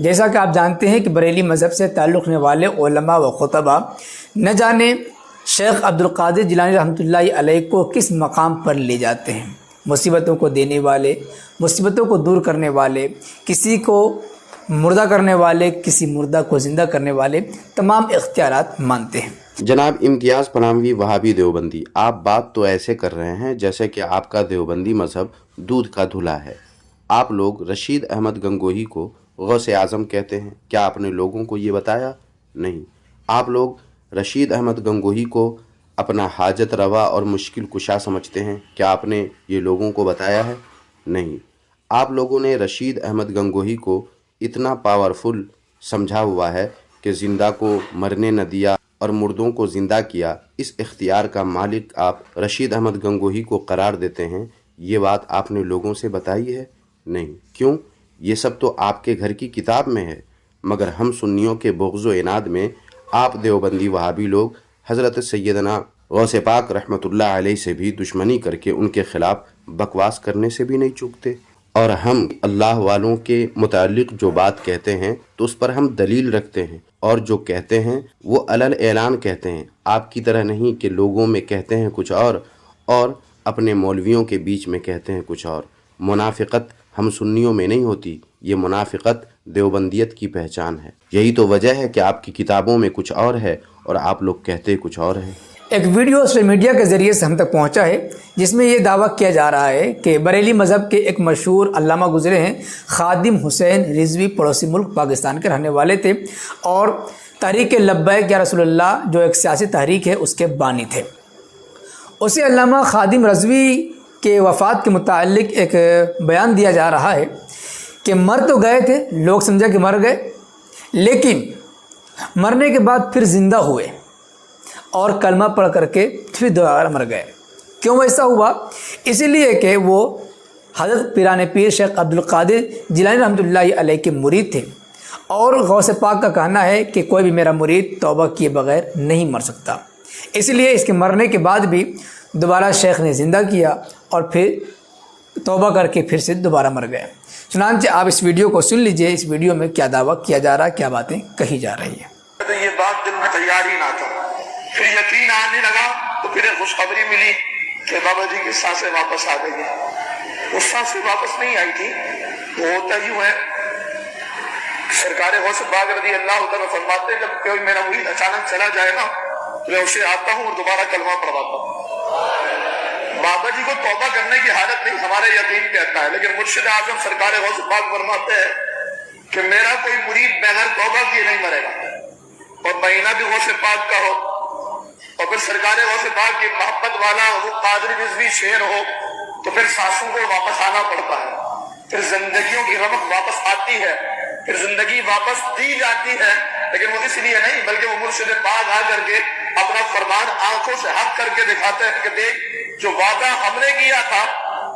جیسا کہ آپ جانتے ہیں کہ بریلی مذہب سے تعلق رکھنے والے علماء و خطبہ نہ جانے شیخ عبدالقادر جیلانی رحمۃ اللہ علیہ کو کس مقام پر لے جاتے ہیں، مصیبتوں کو دینے والے، مصیبتوں کو دور کرنے والے، کسی کو مردہ کرنے والے، کسی مردہ کو زندہ کرنے والے، تمام اختیارات مانتے ہیں۔ جناب امتیاز پناہوی وہابی دیوبندی، آپ بات تو ایسے کر رہے ہیں جیسے کہ آپ کا دیوبندی مذہب دودھ کا دھلا ہے۔ آپ لوگ رشید احمد گنگوہی کو غوث اعظم کہتے ہیں، کیا آپ نے لوگوں کو یہ بتایا؟ نہیں۔ آپ لوگ رشید احمد گنگوہی کو اپنا حاجت روا اور مشکل کشا سمجھتے ہیں، کیا آپ نے یہ لوگوں کو بتایا ہے؟ نہیں۔ آپ لوگوں نے رشید احمد گنگوہی کو اتنا پاورفل سمجھا ہوا ہے کہ زندہ کو مرنے نہ دیا اور مردوں کو زندہ کیا، اس اختیار کا مالک آپ رشید احمد گنگوہی کو قرار دیتے ہیں۔ یہ بات آپ نے لوگوں سے بتائی ہے؟ نہیں۔ کیوں؟ یہ سب تو آپ کے گھر کی کتاب میں ہے، مگر ہم سنیوں کے بغض و عناد میں آپ دیوبندی وہابی لوگ حضرت سیدنا غوث پاک رحمۃ اللہ علیہ سے بھی دشمنی کر کے ان کے خلاف بکواس کرنے سے بھی نہیں چوکتے، اور ہم اللہ والوں کے متعلق جو بات کہتے ہیں تو اس پر ہم دلیل رکھتے ہیں، اور جو کہتے ہیں وہ علل اعلان کہتے ہیں، آپ کی طرح نہیں کہ لوگوں میں کہتے ہیں کچھ اور اپنے مولویوں کے بیچ میں کہتے ہیں کچھ اور۔ منافقت ہم سنیوں میں نہیں ہوتی، یہ منافقت دیوبندیت کی پہچان ہے۔ یہی تو وجہ ہے کہ آپ کی کتابوں میں کچھ اور ہے اور آپ لوگ کہتے کچھ اور ہیں۔ ایک ویڈیو سوشل میڈیا کے ذریعے سے ہم تک پہنچا ہے جس میں یہ دعویٰ کیا جا رہا ہے کہ بریلی مذہب کے ایک مشہور علامہ گزرے ہیں، خادم حسین رضوی، پڑوسی ملک پاکستان کے رہنے والے تھے اور تحریک لبیک یا رسول اللہ جو ایک سیاسی تحریک ہے اس کے بانی تھے۔ اسی علامہ خادم رضوی کے وفات کے متعلق ایک بیان دیا جا رہا ہے کہ مر تو گئے تھے، لوگ سمجھا کہ مر گئے، لیکن مرنے کے بعد پھر زندہ ہوئے اور کلمہ پڑھ کر کے پھر دوبارہ مر گئے۔ کیوں ایسا ہوا؟ اسی لیے کہ وہ حضرت پیران پیر شیخ عبدالقادر جیلانی رحمۃ اللہ علیہ کے مرید تھے، اور غوث پاک کا کہنا ہے کہ کوئی بھی میرا مرید توبہ کیے بغیر نہیں مر سکتا، اس لیے اس کے مرنے کے بعد بھی دوبارہ شیخ نے زندہ کیا اور پھر توبہ کر کے پھر سے دوبارہ مر گئے۔ چنانچہ آپ اس ویڈیو کو سن لیجئے، اس ویڈیو میں کیا دعویٰ کیا جا رہا ہے، کیا باتیں کہی جا رہی ہیں۔ تو یہ بات دل میں تیار ہی نہ تھا، پھر یقین آنے لگا تو پھر ایک خوشخبری ملی کہ بابا جی کی سانسیں واپس آ گئی ہیں۔ وہ سانسیں واپس نہیں آئی تھی، وہ ہوتا یوں ہے، سرکار غوث پاک رضی اللہ عنہ فرماتے ہیں جب کوئی میرا مرید اچانک چلا جائے نا تو میں اسے آتا ہوں اور دوبارہ کلمہ پڑھواتا ہوں۔ بابا جی کو توبہ کرنے کی حالت نہیں، ہمارے یقین پہ آتا ہے، لیکن مرشد اعظم سرکار غوث پاک فرماتے ہیں کہ میرا کوئی مرید بغیر توبہ کیے نہیں مرے گا، اور مہینہ بھی غوث پاک کا ہو، اور پھر سرکار غوث پاک کی محبت والا وہ قادری رضوی شعر ہو تو پھر سانسوں کو واپس آنا پڑتا ہے، پھر زندگیوں کی رمق واپس آتی ہے، پھر زندگی واپس دی جاتی ہے، لیکن وہ اس لیے نہیں بلکہ وہ مرشد پاک آ کر کے اپنا فرمان آنکھوں سے حق کر کے دکھاتے ہیں کہ دیکھ جو وعدہ ہم نے کیا تھا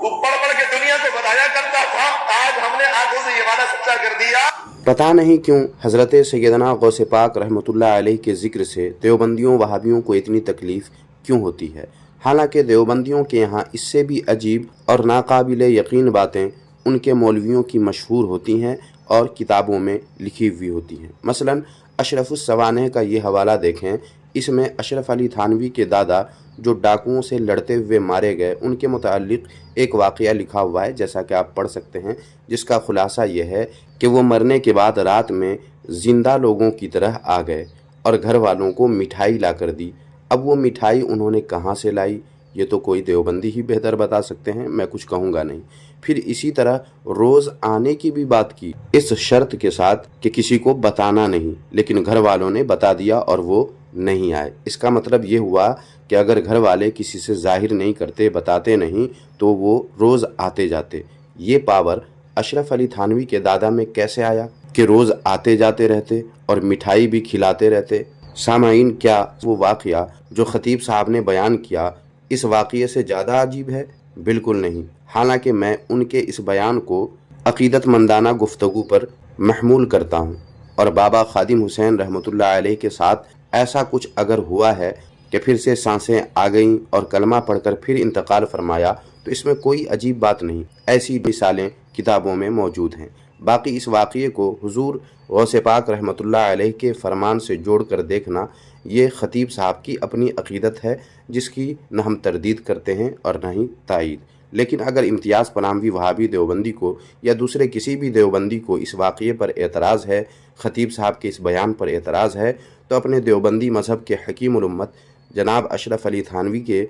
وہ پڑھ پڑھ کے دنیا کو بتایا کرتا تھا، آج ہم نے آنکھوں سے یہ وعدہ سچا کر دیا۔ پتہ نہیں کیوں حضرت سیدنا غوث پاک رحمۃ اللہ علیہ کے ذکر سے دیوبندیوں وہابیوں کو اتنی تکلیف کیوں ہوتی ہے، حالانکہ دیوبندیوں کے یہاں اس سے بھی عجیب اور ناقابل یقین باتیں ان کے مولویوں کی مشہور ہوتی ہیں اور کتابوں میں لکھی ہوئی ہوتی ہیں۔ مثلا اشرف السوانح کا یہ حوالہ دیکھیں، اس میں اشرف علی تھانوی کے دادا جو ڈاکوؤں سے لڑتے ہوئے مارے گئے ان کے متعلق ایک واقعہ لکھا ہوا ہے، جیسا کہ آپ پڑھ سکتے ہیں، جس کا خلاصہ یہ ہے کہ وہ مرنے کے بعد رات میں زندہ لوگوں کی طرح آ گئے اور گھر والوں کو مٹھائی لا کر دی۔ اب وہ مٹھائی انہوں نے کہاں سے لائی یہ تو کوئی دیوبندی ہی بہتر بتا سکتے ہیں، میں کچھ کہوں گا نہیں۔ پھر اسی طرح روز آنے کی بھی بات کی، اس شرط کے ساتھ کہ کسی کو بتانا نہیں، لیکن گھر والوں نے بتا دیا اور وہ نہیں آئے۔ اس کا مطلب یہ ہوا کہ اگر گھر والے کسی سے ظاہر نہیں کرتے، بتاتے نہیں، تو وہ روز آتے جاتے۔ یہ پاور اشرف علی تھانوی کے دادا میں کیسے آیا کہ روز آتے جاتے رہتے اور مٹھائی بھی کھلاتے رہتے؟ سامعین، کیا وہ واقعہ جو خطیب صاحب نے بیان کیا اس واقعے سے زیادہ عجیب ہے؟ بالکل نہیں۔ حالانکہ میں ان کے اس بیان کو عقیدت مندانہ گفتگو پر محمول کرتا ہوں، اور بابا خادم حسین رحمۃ اللہ علیہ کے ساتھ ایسا کچھ اگر ہوا ہے کہ پھر سے سانسیں آ گئیں اور کلمہ پڑھ کر پھر انتقال فرمایا تو اس میں کوئی عجیب بات نہیں، ایسی مثالیں کتابوں میں موجود ہیں۔ باقی اس واقعے کو حضور غوث پاک رحمتullah علیہ کے فرمان سے جوڑ کر دیکھنا یہ خطیب صاحب کی اپنی عقیدت ہے، جس کی نہ ہم تردید کرتے ہیں اور نہ ہی تائید۔ لیکن اگر امتیاز پناہوی وہابی دیوبندی کو یا دوسرے کسی بھی دیوبندی کو اس واقعے پر اعتراض ہے، خطیب صاحب کے اس بیان پر اعتراض ہے، تو اپنے دیوبندی مذہب کے حکیم الامت جناب اشرف علی تھانوی کے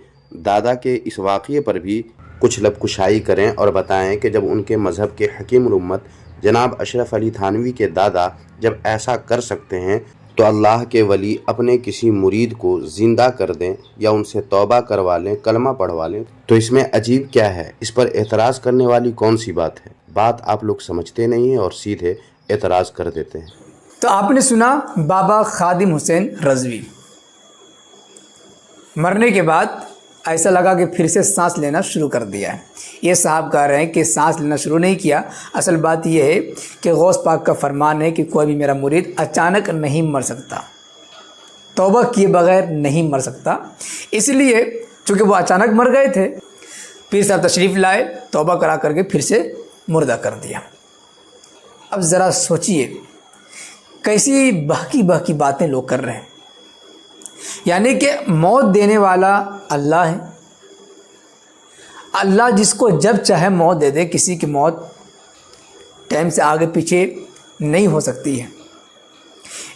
دادا کے اس واقعے پر بھی کچھ لب کشائی کریں اور بتائیں کہ جب ان کے مذہب کے حکیم الامت جناب اشرف علی تھانوی کے دادا جب ایسا کر سکتے ہیں تو اللہ کے ولی اپنے کسی مرید کو زندہ کر دیں یا ان سے توبہ کروا لیں، کلمہ پڑھوا لیں، تو اس میں عجیب کیا ہے؟ اس پر اعتراض کرنے والی کون سی بات ہے؟ بات آپ لوگ سمجھتے نہیں ہیں اور سیدھے اعتراض کر دیتے ہیں۔ تو آپ نے سنا بابا خادم حسین رضوی مرنے کے بعد ایسا لگا کہ پھر سے سانس لینا شروع کر دیا ہے۔ یہ صاحب کہہ رہے ہیں کہ سانس لینا شروع نہیں کیا، اصل بات یہ ہے کہ غوث پاک کا فرمان ہے کہ کوئی بھی میرا مرید اچانک نہیں مر سکتا، توبہ کیے بغیر نہیں مر سکتا۔ اس لیے چونکہ وہ اچانک مر گئے تھے، پیر صاحب تشریف لائے، توبہ کرا کر کے پھر سے مردہ کر دیا۔ اب ذرا سوچئے کیسی بہکی باتیں لوگ کر رہے ہیں، یعنی کہ موت دینے والا اللہ ہے، اللہ جس کو جب چاہے موت دے دے، کسی کی موت ٹائم سے آگے پیچھے نہیں ہو سکتی ہے۔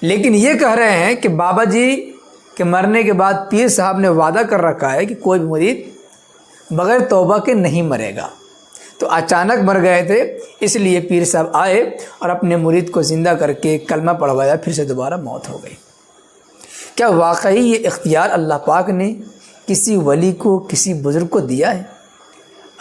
لیکن یہ کہہ رہے ہیں کہ بابا جی کے مرنے کے بعد پیر صاحب نے وعدہ کر رکھا ہے کہ کوئی بھی مرید بغیر توبہ کے نہیں مرے گا، تو اچانک مر گئے تھے، اس لیے پیر صاحب آئے اور اپنے مرید کو زندہ کر کے کلمہ پڑھوایا، پھر سے دوبارہ موت ہو گئی۔ کیا واقعی یہ اختیار اللہ پاک نے کسی ولی کو، کسی بزرگ کو دیا ہے؟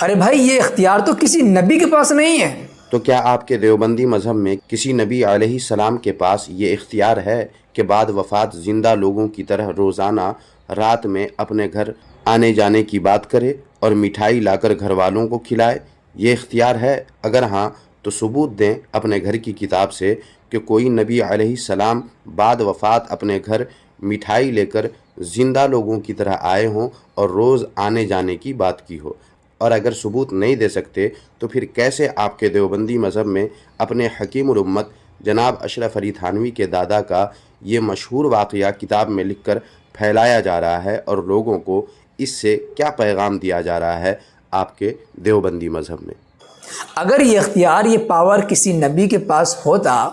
ارے بھائی یہ اختیار تو کسی نبی کے پاس نہیں ہے۔ تو کیا آپ کے دیوبندی مذہب میں کسی نبی علیہ السلام کے پاس یہ اختیار ہے کہ بعد وفات زندہ لوگوں کی طرح روزانہ رات میں اپنے گھر آنے جانے کی بات کرے اور مٹھائی لا کر گھر والوں کو کھلائے؟ یہ اختیار ہے؟ اگر ہاں تو ثبوت دیں اپنے گھر کی کتاب سے کہ کوئی نبی علیہ السلام بعد وفات اپنے گھر مٹھائی لے کر زندہ لوگوں کی طرح آئے ہوں اور روز آنے جانے کی بات کی ہو۔ اور اگر ثبوت نہیں دے سکتے تو پھر کیسے آپ کے دیوبندی مذہب میں اپنے حکیم الامت جناب اشرف علی تھانوی کے دادا کا یہ مشہور واقعہ کتاب میں لکھ کر پھیلایا جا رہا ہے، اور لوگوں کو اس سے کیا پیغام دیا جا رہا ہے آپ کے دیوبندی مذہب میں؟ اگر یہ اختیار، یہ پاور کسی نبی کے پاس ہوتا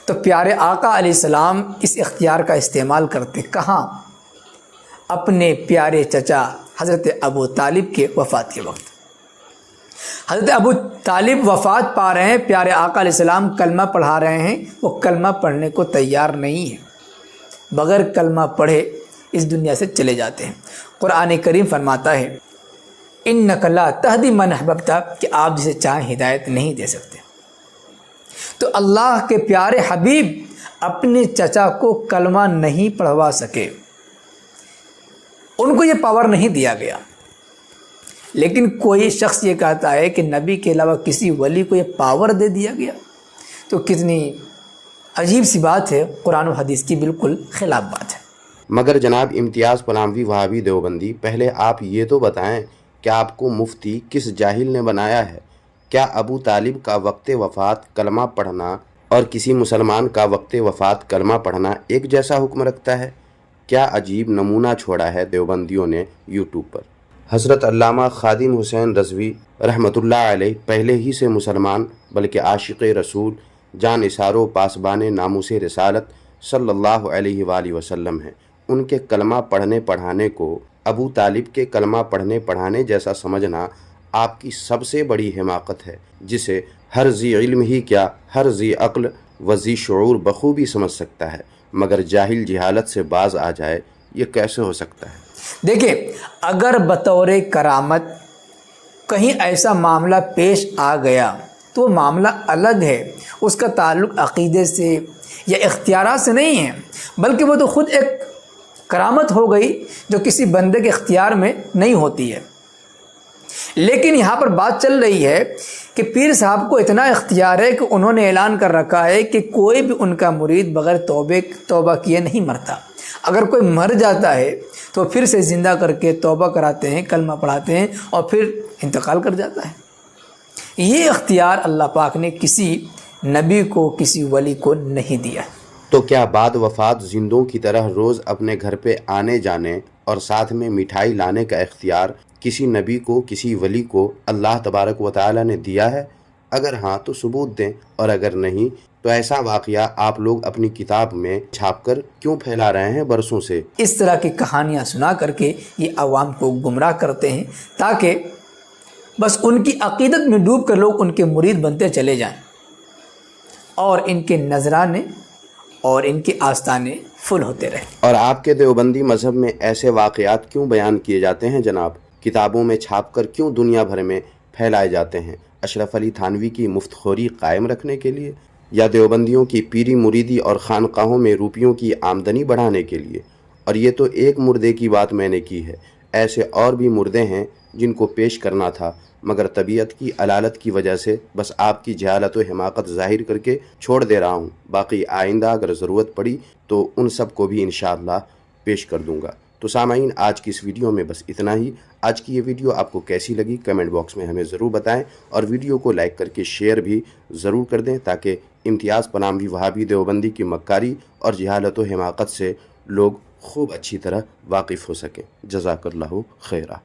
تو پیارے آقا علیہ السلام اس اختیار کا استعمال کرتے کہاں؟ اپنے پیارے چچا حضرت ابو طالب کے وفات کے وقت۔ حضرت ابو طالب وفات پا رہے ہیں، پیارے آقا علیہ السلام کلمہ پڑھا رہے ہیں، وہ کلمہ پڑھنے کو تیار نہیں ہے، بغیر کلمہ پڑھے اس دنیا سے چلے جاتے ہیں۔ قرآن کریم فرماتا ہے اِنَّكَ لَا تَهْدِي مَنْ أَحْبَبْتَ، کہ آپ جسے چاہیں ہدایت نہیں دے سکتے۔ تو اللہ کے پیارے حبیب اپنے چچا کو کلمہ نہیں پڑھوا سکے، ان کو یہ پاور نہیں دیا گیا۔ لیکن کوئی شخص یہ کہتا ہے کہ نبی کے علاوہ کسی ولی کو یہ پاور دے دیا گیا، تو کتنی عجیب سی بات ہے، قرآن و حدیث کی بالکل خلاف بات ہے۔ مگر جناب امتیاز پناہوی وہابی دیوبندی، پہلے آپ یہ تو بتائیں کہ آپ کو مفتی کس جاہل نے بنایا ہے؟ کیا ابو طالب کا وقت وفات کلمہ پڑھنا اور کسی مسلمان کا وقت وفات کلمہ پڑھنا ایک جیسا حکم رکھتا ہے؟ کیا عجیب نمونہ چھوڑا ہے دیوبندیوں نے یوٹیوب پر۔ حضرت علامہ خادم حسین رضوی رحمتullah علیہ پہلے ہی سے مسلمان بلکہ عاشق رسول، جان اثار و پاسبان ناموس رسالت صلی اللہ علیہ وآلہ وسلم ہیں۔ ان کے کلمہ پڑھنے پڑھانے کو ابو طالب کے کلمہ پڑھنے پڑھانے جیسا سمجھنا آپ کی سب سے بڑی حماقت ہے، جسے ہر ذی علم ہی کیا ہر ذی عقل و ذی شعور بخوبی سمجھ سکتا ہے، مگر جاہل جہالت سے باز آ جائے، یہ کیسے ہو سکتا ہے؟ دیکھیں، اگر بطور کرامت کہیں ایسا معاملہ پیش آ گیا تو وہ معاملہ الگ ہے، اس کا تعلق عقیدے سے یا اختیارات سے نہیں ہے، بلکہ وہ تو خود ایک کرامت ہو گئی جو کسی بندے کے اختیار میں نہیں ہوتی ہے۔ لیکن یہاں پر بات چل رہی ہے کہ پیر صاحب کو اتنا اختیار ہے کہ انہوں نے اعلان کر رکھا ہے کہ کوئی بھی ان کا مرید بغیر توبہ کیے نہیں مرتا۔ اگر کوئی مر جاتا ہے تو پھر سے زندہ کر کے توبہ کراتے ہیں، کلمہ پڑھاتے ہیں اور پھر انتقال کر جاتا ہے۔ یہ اختیار اللہ پاک نے کسی نبی کو کسی ولی کو نہیں دیا۔ تو کیا بعد وفات زندوں کی طرح روز اپنے گھر پہ آنے جانے اور ساتھ میں مٹھائی لانے کا اختیار کسی نبی کو کسی ولی کو اللہ تبارک و تعالی نے دیا ہے؟ اگر ہاں تو ثبوت دیں، اور اگر نہیں تو ایسا واقعہ آپ لوگ اپنی کتاب میں چھاپ کر کیوں پھیلا رہے ہیں برسوں سے؟ اس طرح کی کہانیاں سنا کر کے یہ عوام کو گمراہ کرتے ہیں تاکہ بس ان کی عقیدت میں ڈوب کر لوگ ان کے مرید بنتے چلے جائیں اور ان کے نذرانے اور ان کے آستانے فل ہوتے رہیں۔ اور آپ کے دیوبندی مذہب میں ایسے واقعات کیوں بیان کیے جاتے ہیں جناب؟ کتابوں میں چھاپ کر کیوں دنیا بھر میں پھیلائے جاتے ہیں؟ اشرف علی تھانوی کی مفت خوری قائم رکھنے کے لیے، یا دیوبندیوں کی پیری مریدی اور خانقاہوں میں روپیوں کی آمدنی بڑھانے کے لیے؟ اور یہ تو ایک مردے کی بات میں نے کی ہے، ایسے اور بھی مردے ہیں جن کو پیش کرنا تھا، مگر طبیعت کی علالت کی وجہ سے بس آپ کی جہالت و حماقت ظاہر کر کے چھوڑ دے رہا ہوں۔ باقی آئندہ اگر ضرورت پڑی تو ان سب کو بھی انشاءاللہ پیش کر دوں گا۔ تو سامعین، آج کی اس ویڈیو میں بس اتنا ہی۔ آج کی یہ ویڈیو آپ کو کیسی لگی کمنٹ باکس میں ہمیں ضرور بتائیں، اور ویڈیو کو لائک کر کے شیئر بھی ضرور کر دیں تاکہ امتیاز پناہی وہابی دیوبندی کی مکاری اور جہالت و حماقت سے لوگ خوب اچھی طرح واقف ہو سکیں۔ جزاک اللہ خیرہ۔